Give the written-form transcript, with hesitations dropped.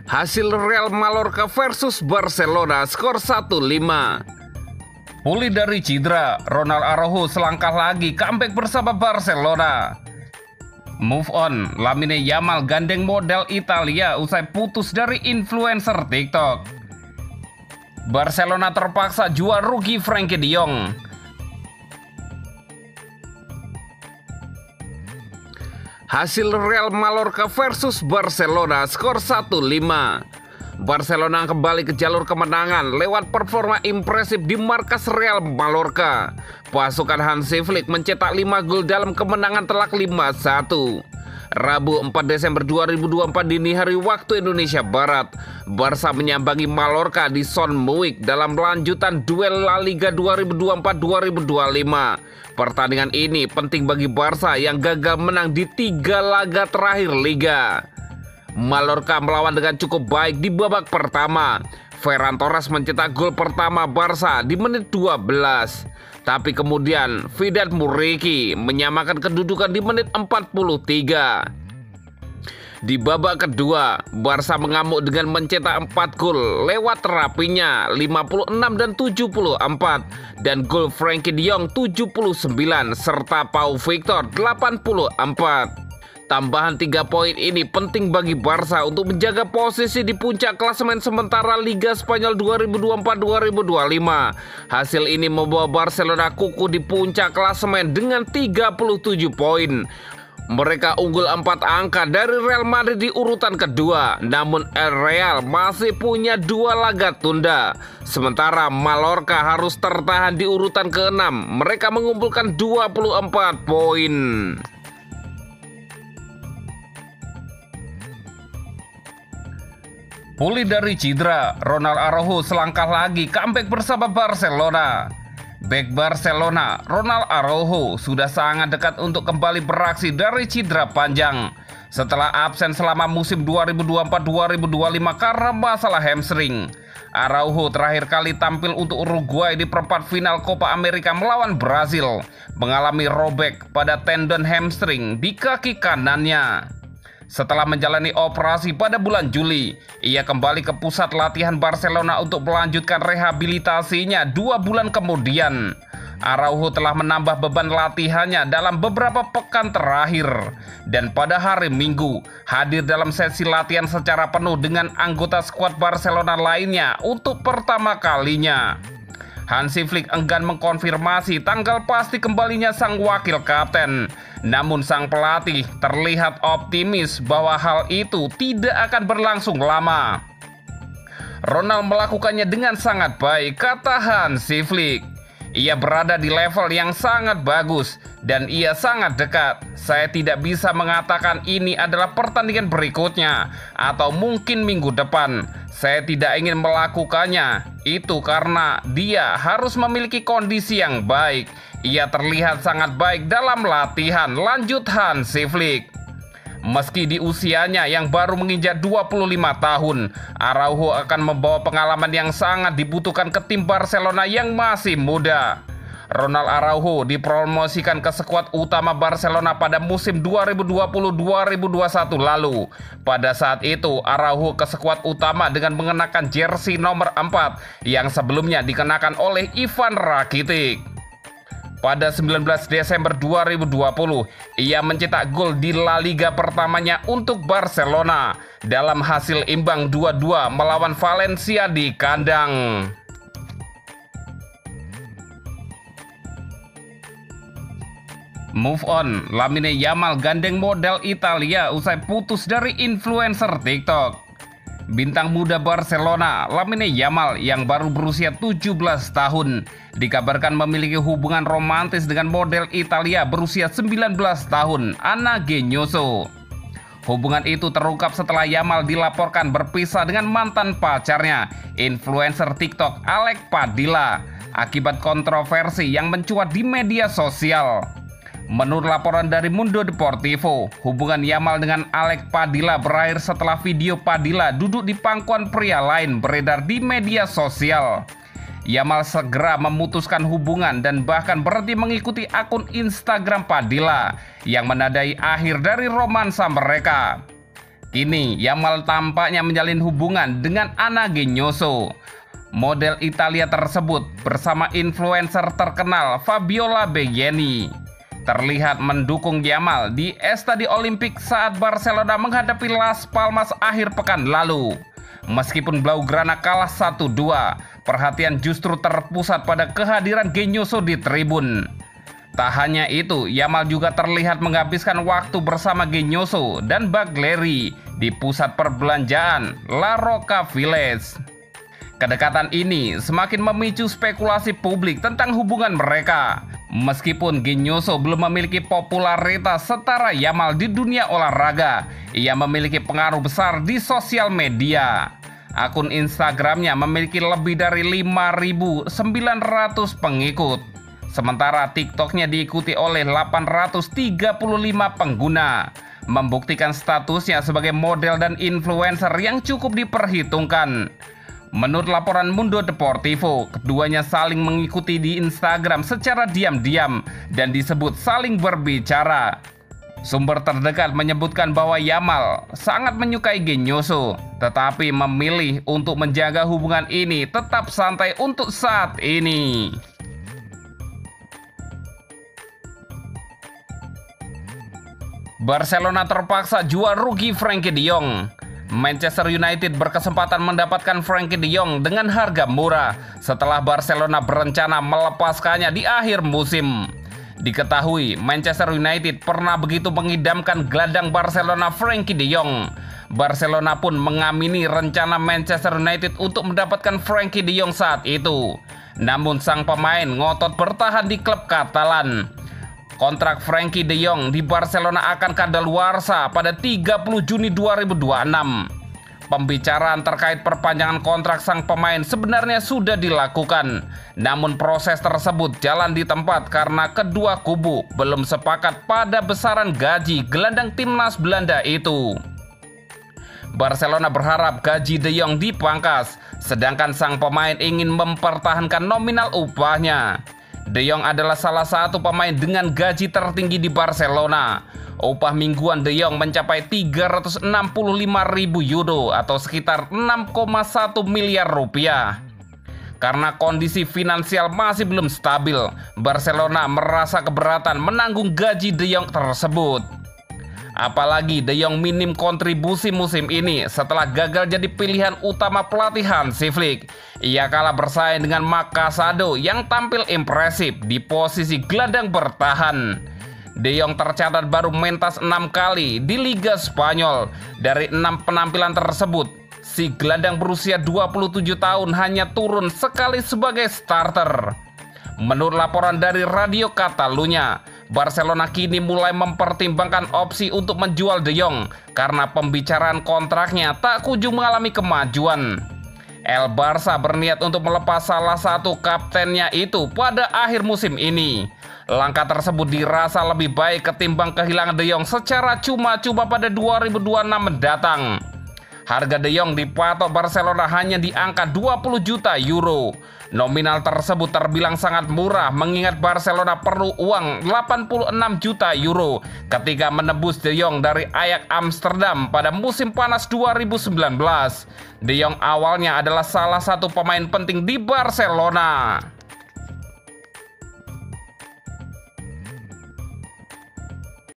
Hasil Real Mallorca versus Barcelona skor 1-5. Pulih dari cedera, Ronald Araujo selangkah lagi comeback bersama Barcelona. Move on, Lamine Yamal gandeng model Italia usai putus dari influencer TikTok. Barcelona terpaksa jual rugi Frenkie de Jong. Hasil Real Mallorca versus Barcelona skor 1-5. Barcelona kembali ke jalur kemenangan lewat performa impresif di markas Real Mallorca. Pasukan Hansi Flick mencetak 5 gol dalam kemenangan telak 5-1. Rabu 4 Desember 2024 dini hari waktu Indonesia Barat, Barca menyambangi Mallorca di Son Moix dalam lanjutan duel La Liga 2024-2025. Pertandingan ini penting bagi Barca yang gagal menang di 3 laga terakhir Liga. Mallorca melawan dengan cukup baik di babak pertama. Ferran Torres mencetak gol pertama Barca di menit 12. Tapi kemudian Vedat Muriqi menyamakan kedudukan di menit 43. Di babak kedua, Barca mengamuk dengan mencetak 4 gol lewat rapinya 56 dan 74 dan gol Frenkie de Jong 79 serta Pau Victor 84. Tambahan 3 poin ini penting bagi Barca untuk menjaga posisi di puncak klasemen sementara Liga Spanyol 2024-2025. Hasil ini membawa Barcelona kukuh di puncak klasemen dengan 37 poin. Mereka unggul 4 angka dari Real Madrid di urutan kedua, namun El Real masih punya 2 laga tunda. Sementara Mallorca harus tertahan di urutan ke-6. Mereka mengumpulkan 24 poin. Pulih dari cedera, Ronald Araujo selangkah lagi comeback bersama Barcelona. Bek Barcelona, Ronald Araujo sudah sangat dekat untuk kembali beraksi dari cedera panjang setelah absen selama musim 2024-2025 karena masalah hamstring. Araujo terakhir kali tampil untuk Uruguay di perempat final Copa America melawan Brazil, mengalami robek pada tendon hamstring di kaki kanannya. Setelah menjalani operasi pada bulan Juli, ia kembali ke pusat latihan Barcelona untuk melanjutkan rehabilitasinya 2 bulan kemudian. Araujo telah menambah beban latihannya dalam beberapa pekan terakhir dan pada hari Minggu hadir dalam sesi latihan secara penuh dengan anggota skuad Barcelona lainnya untuk pertama kalinya. Hansi Flick enggan mengkonfirmasi tanggal pasti kembalinya sang wakil kapten. Namun sang pelatih terlihat optimis bahwa hal itu tidak akan berlangsung lama. Ronald melakukannya dengan sangat baik, kata Hansi Flick. Ia berada di level yang sangat bagus dan ia sangat dekat. Saya tidak bisa mengatakan ini adalah pertandingan berikutnya atau mungkin minggu depan. Saya tidak ingin melakukannya. Itu karena dia harus memiliki kondisi yang baik. Ia terlihat sangat baik dalam latihan, lanjut Hansi Flick. Meski di usianya yang baru menginjak 25 tahun, Araujo akan membawa pengalaman yang sangat dibutuhkan ke tim Barcelona yang masih muda. Ronald Araujo dipromosikan ke skuad utama Barcelona pada musim 2020-2021 lalu. Pada saat itu, Araujo ke skuad utama dengan mengenakan jersey nomor 4 yang sebelumnya dikenakan oleh Ivan Rakitic. Pada 19 Desember 2020, ia mencetak gol di La Liga pertamanya untuk Barcelona dalam hasil imbang 2-2 melawan Valencia di kandang. Move on, Lamine Yamal gandeng model Italia usai putus dari influencer TikTok. Bintang muda Barcelona, Lamine Yamal yang baru berusia 17 tahun, dikabarkan memiliki hubungan romantis dengan model Italia berusia 19 tahun, Anna Genyoso. Hubungan itu terungkap setelah Yamal dilaporkan berpisah dengan mantan pacarnya, influencer TikTok Alex Padilla, akibat kontroversi yang mencuat di media sosial. Menurut laporan dari Mundo Deportivo, hubungan Yamal dengan Alex Padilla berakhir setelah video Padilla duduk di pangkuan pria lain beredar di media sosial. Yamal segera memutuskan hubungan dan bahkan berhenti mengikuti akun Instagram Padilla yang menandai akhir dari romansa mereka. Kini Yamal tampaknya menjalin hubungan dengan Anna Genyoso. Model Italia tersebut bersama influencer terkenal Fabiola Begeni terlihat mendukung Yamal di Estadio Olimpik saat Barcelona menghadapi Las Palmas akhir pekan lalu. Meskipun Blaugrana kalah 1-2, perhatian justru terpusat pada kehadiran Genyoso di tribun. Tak hanya itu, Yamal juga terlihat menghabiskan waktu bersama Genyoso dan Bagleri di pusat perbelanjaan La Roca Village. Kedekatan ini semakin memicu spekulasi publik tentang hubungan mereka. Meskipun Genyoso belum memiliki popularitas setara Yamal di dunia olahraga, ia memiliki pengaruh besar di sosial media. Akun Instagramnya memiliki lebih dari 5.900 pengikut. Sementara TikToknya diikuti oleh 835 pengguna, membuktikan statusnya sebagai model dan influencer yang cukup diperhitungkan. Menurut laporan Mundo Deportivo, keduanya saling mengikuti di Instagram secara diam-diam dan disebut saling berbicara. Sumber terdekat menyebutkan bahwa Yamal sangat menyukai Genyoso, tetapi memilih untuk menjaga hubungan ini tetap santai untuk saat ini. Barcelona terpaksa jual rugi Frenkie de Jong. Manchester United berkesempatan mendapatkan Frenkie de Jong dengan harga murah setelah Barcelona berencana melepaskannya di akhir musim. Diketahui Manchester United pernah begitu mengidamkan gelandang Barcelona Frenkie de Jong. Barcelona pun mengamini rencana Manchester United untuk mendapatkan Frenkie de Jong saat itu. Namun sang pemain ngotot bertahan di klub Katalan. Kontrak Frenkie de Jong di Barcelona akan kadaluarsa pada 30 Juni 2026. Pembicaraan terkait perpanjangan kontrak sang pemain sebenarnya sudah dilakukan. Namun proses tersebut jalan di tempat karena kedua kubu belum sepakat pada besaran gaji gelandang timnas Belanda itu. Barcelona berharap gaji de Jong dipangkas, sedangkan sang pemain ingin mempertahankan nominal upahnya. De Jong adalah salah satu pemain dengan gaji tertinggi di Barcelona. Upah mingguan De Jong mencapai 365.000 euro atau sekitar 6,1 miliar rupiah. Karena kondisi finansial masih belum stabil, Barcelona merasa keberatan menanggung gaji De Jong tersebut. Apalagi De Jong minim kontribusi musim ini setelah gagal jadi pilihan utama pelatih Hansi Flick. Ia kalah bersaing dengan Marc Casado yang tampil impresif di posisi gelandang bertahan. De Jong tercatat baru mentas 6 kali di Liga Spanyol. Dari 6 penampilan tersebut, si gelandang berusia 27 tahun hanya turun sekali sebagai starter. Menurut laporan dari Radio Catalunya, Barcelona kini mulai mempertimbangkan opsi untuk menjual De Jong karena pembicaraan kontraknya tak kunjung mengalami kemajuan. El Barça berniat untuk melepas salah satu kaptennya itu pada akhir musim ini. Langkah tersebut dirasa lebih baik ketimbang kehilangan De Jong secara cuma-cuma pada 2026 mendatang. Harga De Jong dipatok Barcelona hanya di angka 20 juta euro. Nominal tersebut terbilang sangat murah mengingat Barcelona perlu uang 86 juta euro ketika menebus De Jong dari Ajax Amsterdam pada musim panas 2019. De Jong awalnya adalah salah satu pemain penting di Barcelona.